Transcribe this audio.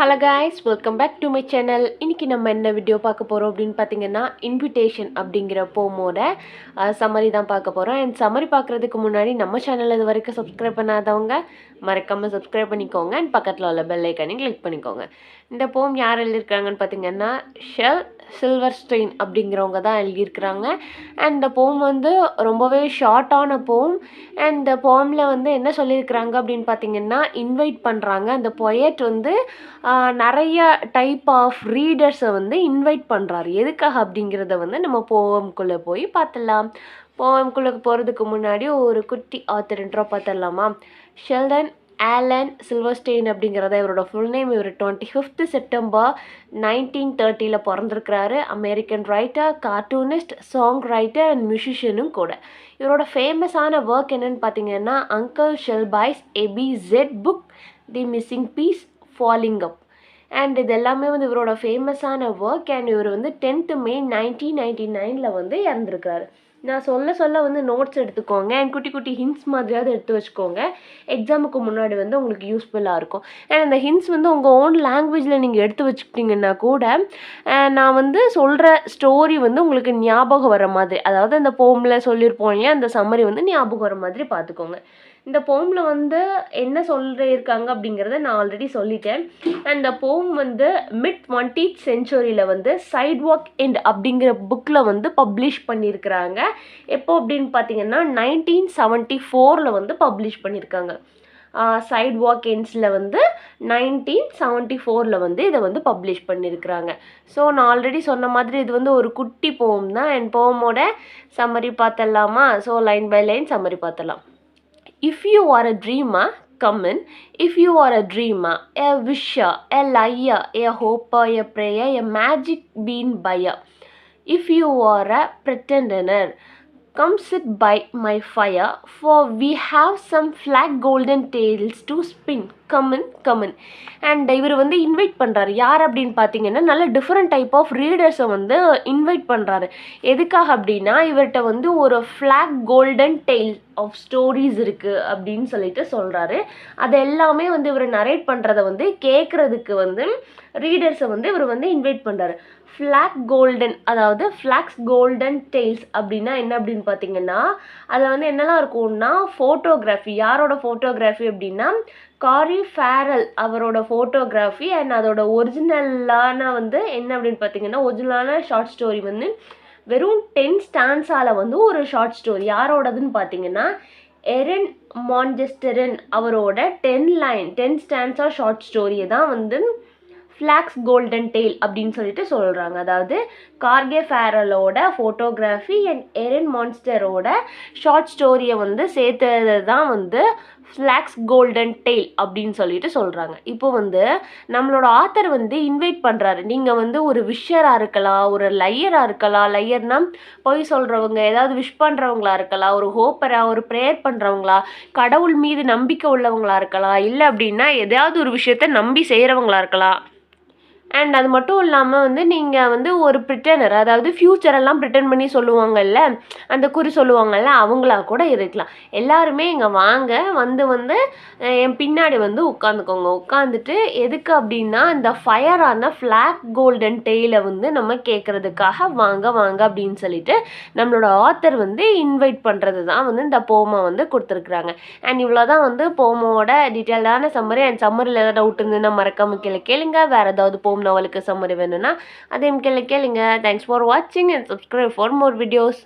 Hello guys, welcome back to my channel. இன்றைக்கி நம்ம என்ன வீடியோ பார்க்க போகிறோம் அப்படின்னு பார்த்தீங்கன்னா, இன்விடேஷன் அப்படிங்கிற போமோட சம்மரி தான் பார்க்க போகிறோம். அண்ட் சம்மரி பார்க்குறதுக்கு முன்னாடி நம்ம சேனல் இது வரைக்கும் சப்ஸ்கிரைப் பண்ணாதவங்க மறக்காமல் சப்ஸ்கிரைப் பண்ணிக்கோங்க. அண்ட் பக்கத்தில் உள்ள பெல் ஐக்கானையும் கிளிக் பண்ணிக்கோங்க. இந்த போம் யார் எழுதியிருக்காங்கன்னு பார்த்தீங்கன்னா, ஷெல் சில்வர்ஸ்டெயின் அப்படிங்கிறவங்க தான் எழுதியிருக்கிறாங்க. அண்ட் இந்த போம் வந்து ரொம்பவே ஷார்ட்டான போம். அண்ட் இந்த போமில் வந்து என்ன சொல்லியிருக்கிறாங்க அப்படின்னு பார்த்தீங்கன்னா, இன்வைட் பண்ணுறாங்க. அந்த பொயட் வந்து நிறைய டைப் ஆஃப் ரீடர்ஸை வந்து இன்வைட் பண்ணுறாரு. எதுக்காக அப்படிங்கிறத வந்து நம்ம போம்குள்ளே போய் பார்த்துடலாம். போம்குள்ளே போகிறதுக்கு முன்னாடி ஒரு குட்டி ஆத்தர் இன்ட்ரோ பார்த்துடலாமா? ஷெல்டன் ஆலன் சில்வர்ஸ்டெயின் அப்படிங்கிறத இவரோட ஃபுல் நேம். இவர் 25 செப்டம்பர் 1930 பிறந்திருக்கிறாரு. American writer, cartoonist, songwriter and மியூசிஷியனும் கூட. இவரோட ஃபேமஸான ஒர்க் என்னன்னு பார்த்தீங்கன்னா, Uncle Shelby's ABZ book, the missing piece, falling up. And இது எல்லாமே வந்து இவரோட ஃபேமஸான ஒர்க். அண்ட் இவர் வந்து 10th May 1999 வந்து இறந்துருக்காரு. நான் சொல்ல வந்து நோட்ஸ் எடுத்துக்கோங்க. அண்ட் குட்டி குட்டி ஹிண்ட்ஸ் மாதிரியாவது எடுத்து வச்சுக்கோங்க. எக்ஸாமுக்கு முன்னாடி வந்து உங்களுக்கு யூஸ்ஃபுல்லாக இருக்கும். அண்ட் அந்த ஹிண்ட்ஸ் வந்து உங்கள் ஓன் லாங்குவேஜில் நீங்கள் எடுத்து வச்சுக்கிட்டிங்கன்னா கூட நான் வந்து சொல்கிற ஸ்டோரி வந்து உங்களுக்கு ஞாபகம் வர மாதிரி, அதாவது அந்த போமில் சொல்லியிருப்போம் இல்லையா, அந்த சம்மரி வந்து ஞாபகம் வர மாதிரி பார்த்துக்கோங்க. இந்த போமில் வந்து என்ன சொல்லியிருக்காங்க அப்படிங்கிறத நான் ஆல்ரெடி சொல்லிட்டேன். அண்ட் இந்த போம் வந்து மிட் 20th செஞ்சுரியில் வந்து சைட்வாக் எண்ட் அப்படிங்கிற புக்கில் வந்து பப்ளிஷ் பண்ணியிருக்கிறாங்க. எப்போ அப்படின்னு பார்த்தீங்கன்னா 1974 வந்து பப்ளிஷ் பண்ணியிருக்காங்க. சைட்வாக் எண்ட்ஸில் வந்து 1974 வந்து இதை வந்து பப்ளிஷ் பண்ணியிருக்கிறாங்க. ஸோ நான் ஆல்ரெடி சொன்ன மாதிரி இது வந்து ஒரு குட்டி போம் தான். அண்ட் போமோட சம்மரி பார்த்துடலாமா? So line by line summary பார்த்துடலாம். If you are a dreamer, come in. If you are a dreamer, a wisher, a liar, a hoper, a prayer, a magic bean buyer. If you are a pretender, come sit by my fire, for we have some flat golden tales to spin. Come in, come in. And இவர் வந்து invite பண்ணுறாரு. யார் அப்படின்னு பார்த்தீங்கன்னா, நல்ல different type of ரீடர்ஸை வந்து invite பண்ணுறாரு. எதுக்காக அப்படின்னா, இவர்கிட்ட வந்து ஒரு flock golden tale of stories இருக்குது அப்படின்னு சொல்லிட்டு சொல்கிறாரு. அது எல்லாமே வந்து இவர் நரேட் பண்ணுறதை வந்து கேட்குறதுக்கு வந்து ரீடர்ஸை வந்து இவர் வந்து இன்வைட் பண்ணுறாரு. ஃப்ளாக் கோல்டன், அதாவது ஃப்ளாக்ஸ் கோல்டன் டெய்ல்ஸ் அப்படின்னா என்ன அப்படின்னு பார்த்தீங்கன்னா, அதில் வந்து என்னெல்லாம் இருக்கும்னா, ஃபோட்டோகிராஃபி. யாரோட ஃபோட்டோகிராஃபி அப்படின்னா, காரி ஃபேரல் அவரோட ஃபோட்டோகிராஃபி. அண்ட் அதோட ஒரிஜினலான வந்து என்ன அப்படின்னு பார்த்தீங்கன்னா, ஒரிஜினலான ஷார்ட் ஸ்டோரி வந்து வெறும் 10 ஸ்டான்ஸால் வந்து ஒரு ஷார்ட் ஸ்டோரி. யாரோடதுன்னு பார்த்தீங்கன்னா, எரன் மான்செஸ்டரன் அவரோட 10 ஸ்டான்ஸா ஷார்ட் ஸ்டோரியை தான் வந்து ஃப்ளாக்ஸ் கோல்டன் டெய்ல் அப்படின்னு சொல்லிட்டு சொல்கிறாங்க. அதாவது கார்கே ஃபேரலோட ஃபோட்டோகிராஃபி அண்ட் எரன் மான்ஸ்டரோட ஷார்ட் ஸ்டோரியை வந்து சேர்த்தது தான் வந்து ஃப்ளாக்ஸ் கோல்டன் டெய்ல் அப்படின்னு சொல்லிட்டு சொல்கிறாங்க. இப்போ வந்து நம்மளோட ஆத்தர் வந்து இன்வைட் பண்ணுறாரு. நீங்கள் வந்து ஒரு விஷராக இருக்கலாம், ஒரு லையராக இருக்கலாம். லையர்னா பொய் சொல்கிறவங்க, ஏதாவது விஷ் பண்ணுறவங்களா இருக்கலாம், ஒரு ஹோப்பராக, ஒரு ப்ரேயர் பண்ணுறவங்களா, கடவுள் மீது நம்பிக்கை உள்ளவங்களா இருக்கலாம், இல்லை அப்படின்னா எதாவது ஒரு விஷயத்த நம்பி செய்கிறவங்களா இருக்கலாம். அண்ட் அது மட்டும் இல்லாமல் வந்து நீங்கள் வந்து ஒரு ப்ரிட்டனர், அதாவது ஃப்யூச்சரெல்லாம் ப்ரிட்டன் பண்ணி சொல்லுவாங்கல்ல, அந்த குறி சொல்லுவாங்கல்ல, அவங்களா கூட இருக்கலாம். எல்லாருமே இங்கே வாங்க, வந்து என் பின்னாடி வந்து உட்காந்துக்கோங்க. உட்காந்துட்டு எதுக்கு அப்படின்னா, இந்த ஃபயரான ஃப்ளாக் கோல்டன் டெய்லை வந்து நம்ம கேட்குறதுக்காக வாங்க அப்படின்னு சொல்லிட்டு நம்மளோட ஆத்தர் வந்து இன்வைட் பண்ணுறது தான் வந்து இந்த போமை வந்து கொடுத்துருக்குறாங்க. அண்ட் இவ்வளோ தான் வந்து போமோட டீட்டெயிலான சம்மரி. அண்ட் சம்மரியில் ஏதாவது டவுட் இருந்ததுன்னா மறக்காமல் கேளுங்க. வேறு ஏதாவது போம் நாவலுக்கு சம்மரி வேணும்னா அதையும் கேளுங்க. தேங்க்ஸ் ஃபார் வாட்சிங் and subscribe for more videos.